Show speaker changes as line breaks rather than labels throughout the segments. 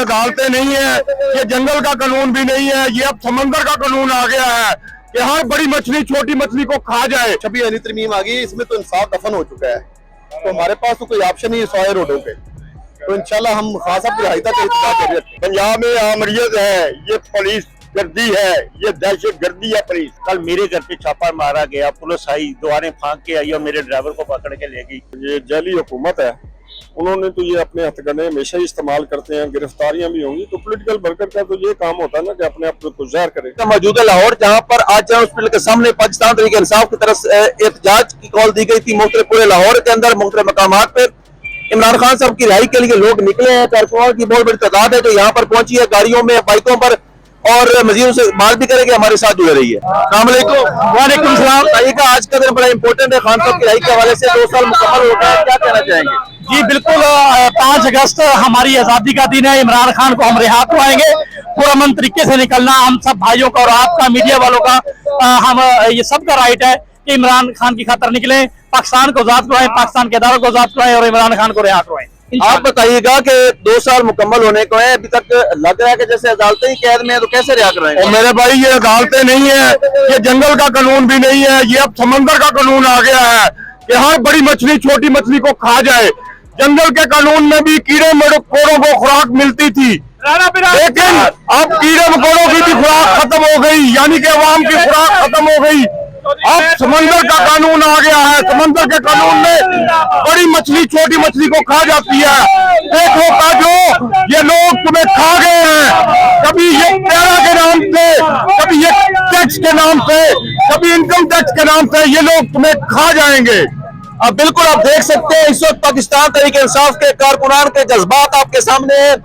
अदालतें नहीं है, ये जंगल का कानून भी नहीं है, ये अब समंदर का कानून आ गया है कि हर बड़ी मछली छोटी मछली को खा जाए।
छबी यानी तरमीम आ गई, इसमें तो इंसाफ दफन हो चुका है, तो हमारे पास तो कोई ऑप्शन नहीं है सवाए रोडों पे। तो इंशाल्लाह हम खासा रिहाई तक इंतजार कर रहे हैं।
पंजाब में आमरीत है, ये पुलिस गर्दी है, ये दहशत गर्दी है पुलिस।
कल मेरे घर पे छापा मारा गया, पुलिस आई, दुआरें फांक के आई और मेरे ड्राइवर को पकड़ के ले गई।
ये जाली हुकूमत है, उन्होंने तो ये अपने हथकंडे हमेशा ही इस्तेमाल करते हैं, गिरफ्तारियां भी होंगी। तो पॉलिटिकल वर्कर का तो ये काम होता है ना कि अपने आप को ज़ाहिर करे।
मौजूदा लाहौर जहाँ पर आज हॉस्पिटल के सामने पाकिस्तान तहरीक इंसाफ की तरफ से एहतजाज की कॉल दी गई थी। मुख्तलिफ पूरे लाहौर के अंदर मुख्तलिफ मकामात पर इमरान खान साहब की रिहाई के लिए लोग निकले हैं। कारकुनान की बहुत बड़ी तादाद है जो यहाँ पर पहुंची है, गाड़ियों में, बाइकों पर, और मजीद से बात भी करेंगे, हमारे साथ जुड़े रही है। वालेकुम सलाम। बताइएगा आज का दिन बड़ा इंपॉर्टेंट है, खान साहब की रिहाई के हवाले से 2 साल मुकम्मल हो गए, क्या कहना चाहेंगे?
जी बिल्कुल, 5 अगस्त हमारी आजादी का दिन है। इमरान खान को हम रिहा करवाएंगे, पुरअमन तरीके से निकलना हम सब भाइयों का और आपका मीडिया वालों का, हम ये सबका राइट है कि इमरान खान की खातर निकलें, पाकिस्तान को आजाद करवाएं, पाकिस्तान के इदारों को आजाद करवाएं और इमरान खान को रिहा करवाएं।
आप बताइएगा कि 2 साल मुकम्मल होने को है, अभी तक लग रहा है कि जैसे अदालतें ही कैद में है, तो कैसे रिहा कराएंगे?
और मेरे भाई ये अदालतें नहीं है, ये जंगल का कानून भी नहीं है, ये अब समंदर का कानून आ गया है कि हर बड़ी मछली छोटी मछली को खा जाए। जंगल के कानून में भी कीड़े मकोड़ों को खुराक मिलती थी, लेकिन अब कीड़े मकोड़ों की भी खुराक खत्म हो गई, यानी कि अवाम की खुराक खत्म हो गई। अब समंदर का कानून आ गया है, समंदर के कानून में बड़ी मछली छोटी मछली को खा जाती है। देखो काजो, ये लोग तुम्हें खा गए हैं, कभी ये पैरा के नाम से, कभी ये टैक्स के नाम से, कभी इनकम टैक्स के नाम से, ये लोग तुम्हें खा जाएंगे।
अब बिल्कुल आप देख सकते हैं इस वक्त पाकिस्तान तहरीक इंसाफ के कारकुनान के जज्बात आपके सामने है।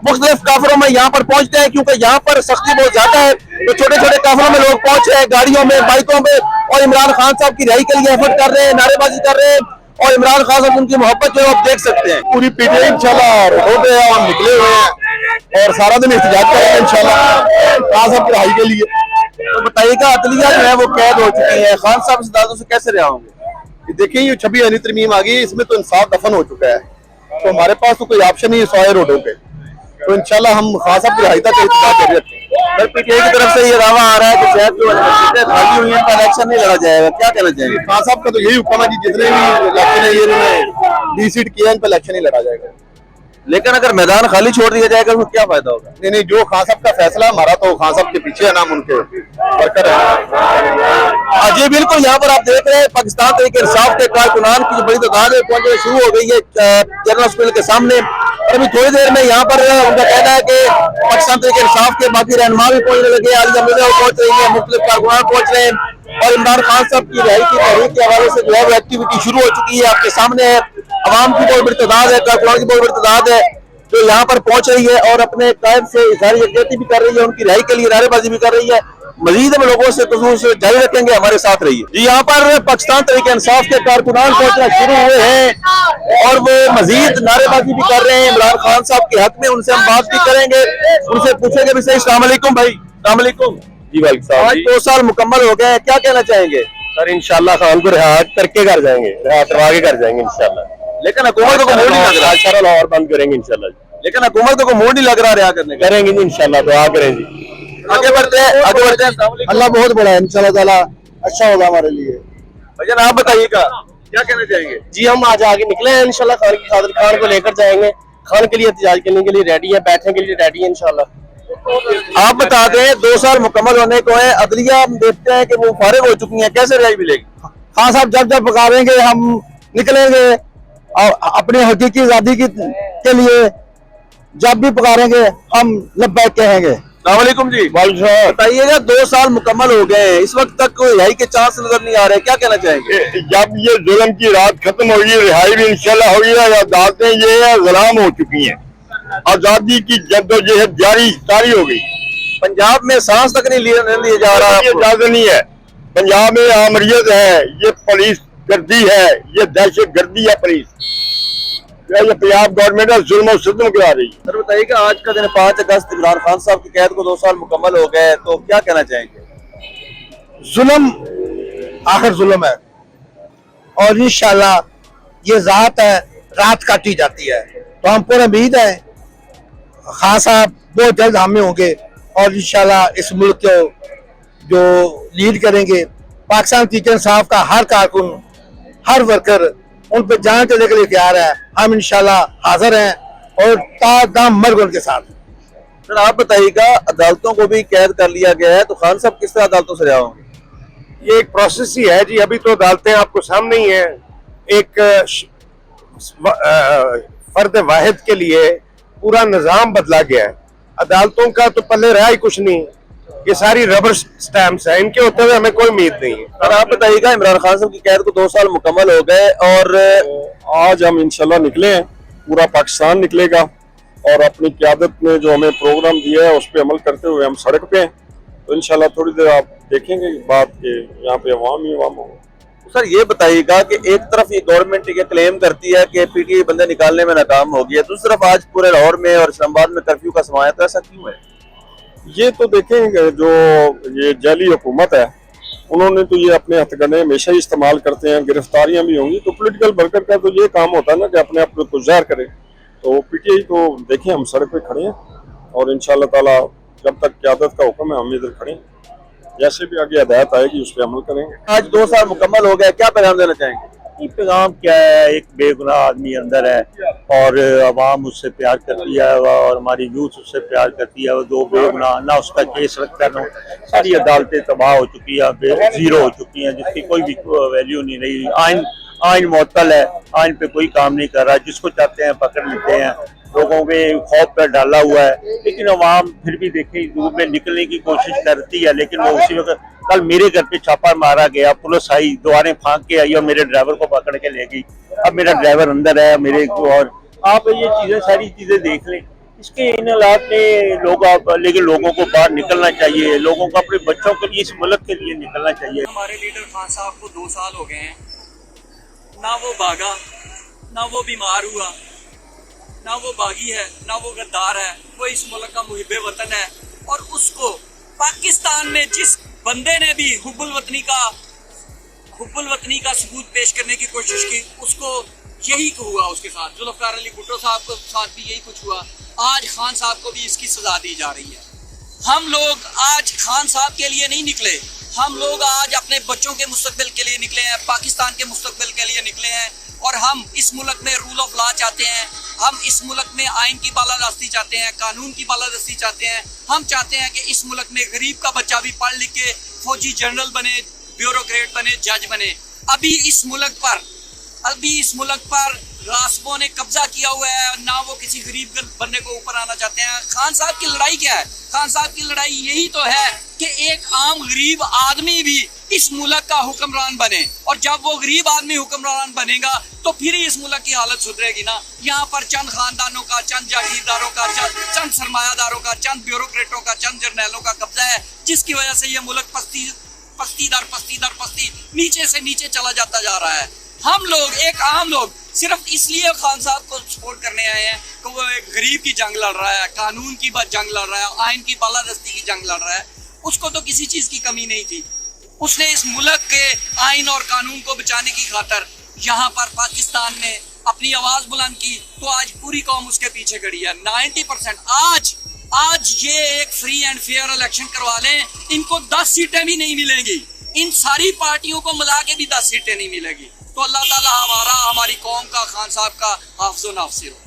मुख्तलिफ काफिलों में यहाँ पर पहुंचते हैं क्योंकि यहाँ पर सख्ती बहुत ज्यादा है, तो छोटे छोटे काफिलों में लोग पहुंच रहे हैं, गाड़ियों में, बाइकों में, और इमरान खान साहब की रिहाई के लिए एफर्ट कर रहे हैं, नारेबाजी कर रहे हैं, और इमरान खान साहब उनकी मोहब्बत जो आप देख सकते हैं।
पूरी पीटे इंशाल्लाह रोडों पे हम निकले हुए हैं और सारा दिन एहतजाज करेंगे इंशाल्लाह खान साहब की रिहाई के लिए।
तो बताइएगा अदलिया जो है वो कैद हो चुकी है, खान साहब इस अदालतों से कैसे रिहा होंगे? देखिए ये छबी यानी तरमीम आ गई, इसमें तो इंसाफ दफन हो चुका है, तो हमारे पास तो कोई ऑप्शन नहीं है सवाए रोडों पे। तो इंशाल्लाह हम खास साहब की रिहाई तक इंतजार कर रहे हैं।
सर पीटीआई की तरफ से ये दावा आ रहा है कि शहर की सीटें खाली हुई हैं तो इलेक्शन नहीं लड़ा जाएगा, क्या कहना चाहेंगे?
खान साहब का तो यही हुक्म है कि जितने भी इलेक्शन है ये इन्होंने 20 सीट किया है, इन पर इलेक्शन नहीं लड़ा जाएगा।
लेकिन अगर मैदान खाली छोड़ दिया जाएगा तो क्या फायदा होगा?
नहीं नहीं, जो खान साहब का फैसला हमारा, तो खान साहब के पीछे है, नाम उनके वर्कर है।
जी बिल्कुल, यहाँ पर आप देख रहे हैं पाकिस्तान तहरीक इंसाफ के कारकुनान की जो बड़ी तादाद है पहुंचना शुरू हो गई है जनरल हॉस्पिटल के सामने। और अभी थोड़ी देर में यहाँ पर उनका कहना है कि पाकिस्तान तहरीक इंसाफ के बाकी रहनुमा भी पहुंचने लगे, आलिया मिर्जा पहुंच रही है, मुख्तलिफ कारकुनान पहुंच रहे हैं, और इमरान खान साहब की रिहाई की तहरीक के हवाले से जो है वो एक्टिविटी शुरू हो चुकी है, आपके सामने है। अवाम की बहुत बड़ी तादाद है, कारकुनान की बहुत बड़ी तादाद है जो यहाँ पर पहुंच रही है और अपने कायद से इज़हार यकजहती भी कर रही है, उनकी रिहाई के लिए नारेबाजी भी कर रही है। मजीद हम लोगों से खसूस जारी रखेंगे, हमारे साथ रहिए। जी यहाँ पर पाकिस्तान तहरीक इंसाफ के कारकुनान पहुंचना शुरू हुए हैं और वो मजीद नारेबाजी भी कर रहे हैं इमरान खान साहब के हक में। उनसे हम बात भी करेंगे, उनसे पूछेंगे भी सही। अस्सलाम वालेकुम भाई। अस्सलाम वालेकुम
जी भाई साहब,
आज 2 साल मुकम्मल हो गए हैं, क्या कहना चाहेंगे?
सर इंशाल्लाह खान को रिहा करके घर जाएंगे, रिहा करवा के घर जाएंगे इंशाल्लाह।
लेकिन हुकूमत को मूड नहीं लग रहा,
सारा लाहौर बंद करेंगे इंशाल्लाह।
लेकिन हुकूमत को मूड नहीं लग रहा रिहा करने का।
करेंगे जी इंशाल्लाह, दुआ करें जी।
आगे बढ़ते हैं, आगे बढ़ते हैं।
अल्लाह बहुत बड़ा है, इंशाल्लाह ताला अच्छा होगा हमारे लिए।
भैया आप बताइएगा क्या कहना चाहेंगे?
जी हम आज आगे निकले हैं, इंशाल्लाह खान की खातिर खान को लेकर जाएंगे, खान के लिए एहतजाज करने के लिए रेडी है, बैठने के लिए रेडी है इंशाल्लाह।
आप बता दें 2 साल मुकम्मल होने को है, अदलिया हम देखते हैं कि वो फारिग हो चुकी हैं, कैसे रिहाई मिलेगी?
खान साहब जब जब पकारेंगे हम निकलेंगे और अपनी हकीकी आजादी के लिए जब भी पुकारेंगे हम लब्बैक कहेंगे।
अस्सलाम वालेकुम जी। बताइएगा 2 साल मुकम्मल हो गए हैं, इस वक्त तक कोई रिहाई के चांस नजर नहीं आ रहे, क्या कहना चाहेंगे?
जब ये जुल्म की रात खत्म होगी, रिहाई भी इंशाल्लाह होगी। अदालतें ये गुलाम हो चुकी हैं, आजादी की जद्दोजहद जारी सारी हो गई।
पंजाब में सांस तक नहीं लिया जा रहा,
ये इजाजत नहीं है। पंजाब में आमरीत है, ये पुलिस गर्दी है, ये दहशत गर्दी है पुलिस। ये पंजाब गवर्नमेंट है जुल्म और सितम करा रही है।
सर बताइएगा आज का दिन 5 अगस्त, इमरान खान साहब की कैद को 2 साल मुकम्मल हो गए, तो क्या कहना चाहेंगे?
जुल्म आखिर जुल्म है और इंशाल्लाह ये जात है, रात काटी जाती है, तो हम पूरे उम्मीद है
खान साहब बहुत जल्द हम में होंगे और इंशाल्लाह इस मुल्क को जो लीड करेंगे। पाकिस्तान तहरीक इंसाफ का हर कारकुन, हर वर्कर उन पर जान चलने के लिए तैयार है। हम इंशाल्लाह हाजिर हैं और तादाम मर्ग उनके साथ।
सर आप बताइएगा, अदालतों को भी कैद कर लिया गया है, तो खान साहब किस तरह अदालतों से रिहा होंगे?
ये एक प्रोसेस ही है जी, अभी तो अदालतें आपको सामने ही हैं। एक फर्द वाहिद के लिए पूरा निज़ाम बदला गया है। अदालतों का तो पल्ले रहा ही कुछ नहीं, ये सारी रबर स्टैम्प्स हैं, इनके होते हुए हमें कोई उम्मीद नहीं है।
सर आप बताइएगा, इमरान खान साहब की कैद को 2 साल मुकम्मल हो गए और
आज हम इंशाल्लाह निकले हैं, पूरा पाकिस्तान निकलेगा और अपनी क़यादत ने जो हमें प्रोग्राम दिया है उस पर अमल करते हुए हम सड़क पे हैं। तो इंशाल्लाह थोड़ी देर आप देखेंगे बात के यहाँ पे अवाम ही अवाम होगा।
सर ये बताइएगा कि एक तरफ ये गवर्नमेंट ये क्लेम करती है कि पीटीआई बंदे निकालने में नाकाम हो गई है, दूसरी तरफ आज पूरे लाहौर में और इस्लामाबाद में कर्फ्यू का समय है, तो ऐसा क्यों है?
ये तो देखेंगे, जो ये जाली हुकूमत है उन्होंने तो ये अपने हथकंडे हमेशा ही इस्तेमाल करते हैं, गिरफ्तारियां भी होंगी। तो पॉलिटिकल वर्कर का तो ये काम होता है ना कि अपने आप को ज़ाहिर करे। तो पीटीआई तो देखें, हम सड़क पे खड़े हैं और इंशाल्लाह ताला जब तक क़यादत का हुक्म है हम इधर खड़े हैं, जैसे भी आगे हिदायत आएगी उस पर अमल करेंगे।
आज 2 साल मुकम्मल हो गया, क्या पैगाम देना चाहेंगे?
ये पैगाम क्या है, एक बेगुनाह आदमी अंदर है और अवाम उससे प्यार करती है और हमारी यूथ उससे प्यार करती है। वो 2 बेगुनाह, ना उसका केस रखता है, सारी अदालतें तबाह हो चुकी हैं, जीरो हो चुकी हैं, जिसकी कोई भी वैल्यू नहीं रही। आइन मुअत्तल है, आइन पे कोई काम नहीं कर रहा, जिसको चाहते हैं पकड़ लेते हैं, लोगों पे खौफ पर डाला हुआ है। लेकिन अवाम फिर भी देखें धूप में निकलने की कोशिश करती है, लेकिन वो उसी वक्त, कल मेरे घर पे छापा मारा गया, पुलिस आई, दीवारें फांक के आई और मेरे ड्राइवर को पकड़ के ले गई। अब मेरा ड्राइवर अंदर है मेरे को, और आप ये चीजें सारी चीजें देख लें। इसके इन हालात में लेकिन लोगों को बाहर निकलना चाहिए, लोगों को अपने बच्चों के लिए, इस मुल्क के लिए निकलना चाहिए।
हमारे लीडर खान साहब को 2 साल हो गए हैं, ना वो भागा, ना वो बीमार हुआ, ना वो बागी है, ना वो गद्दार है। वो इस मुल्क का मुहिब्बे वतन है और उसको पाकिस्तान में जिस बंदे ने भी हुब्बुल वतनी का सबूत पेश करने की कोशिश की, उसको यही हुआ उसके साथ। जुल्फ़िकार अली भुट्टो साहब के साथ भी यही कुछ हुआ। आज खान साहब को भी इसकी सजा दी जा रही है। हम लोग आज खान साहब के लिए नहीं निकले, हम लोग आज अपने बच्चों के मुस्तकबिल के लिए निकले हैं, पाकिस्तान के मुस्तकबिल के लिए निकले हैं। और हम इस मुल्क में रूल ऑफ लॉ चाहते हैं, हम इस मुल्क में आइन की बालादस्ती चाहते हैं, कानून की बालादस्ती चाहते हैं। हम चाहते हैं कि इस मुल्क में गरीब का बच्चा भी पढ़ लिख के फौजी जनरल बने, ब्यूरोक्रेट बने, जज बने। अभी इस मुल्क पर रास्बों ने कब्जा किया हुआ है, ना वो किसी गरीब बंदे को ऊपर आना चाहते हैं। खान साहब की लड़ाई क्या है? खान साहब की लड़ाई यही तो है कि एक आम गरीब आदमी भी इस मुल्क का हुक्मरान बने, और जब वो गरीब आदमी हुक्मरान बनेगा तो फिर ही इस मुल्क की हालत सुधरेगी ना। यहाँ पर चंद खानदानों का, चंद जागीरदारों का, चंद सरमायादारों का, चंद ब्यूरोक्रेटों का, चंद जर्नैलों का कब्जा है, जिसकी वजह से ये मुल्क पस्ती नीचे से नीचे चला जाता जा रहा है। हम लोग, एक आम लोग, सिर्फ इसलिए खान साहब को सपोर्ट करने आए हैं कि वो एक गरीब की जंग लड़ रहा है, कानून की जंग लड़ रहा है, आइन की बालादस्ती की जंग लड़ रहा है। उसको तो किसी चीज की कमी नहीं थी। उसने इस मुल्क के आइन और कानून को बचाने की खातिर यहाँ पर पाकिस्तान में अपनी आवाज बुलंद की, तो आज पूरी कौम उसके पीछे खड़ी है। 90% आज ये एक फ्री एंड फेयर इलेक्शन करवा लें, इनको 10 सीटें भी नहीं मिलेंगी। इन सारी पार्टियों को मिला के भी 10 सीटें नहीं मिलेगी। तो अल्लाह ताला हमारी कौम का, खान साहब का हाफ़िज़-ओ-नासिर हो।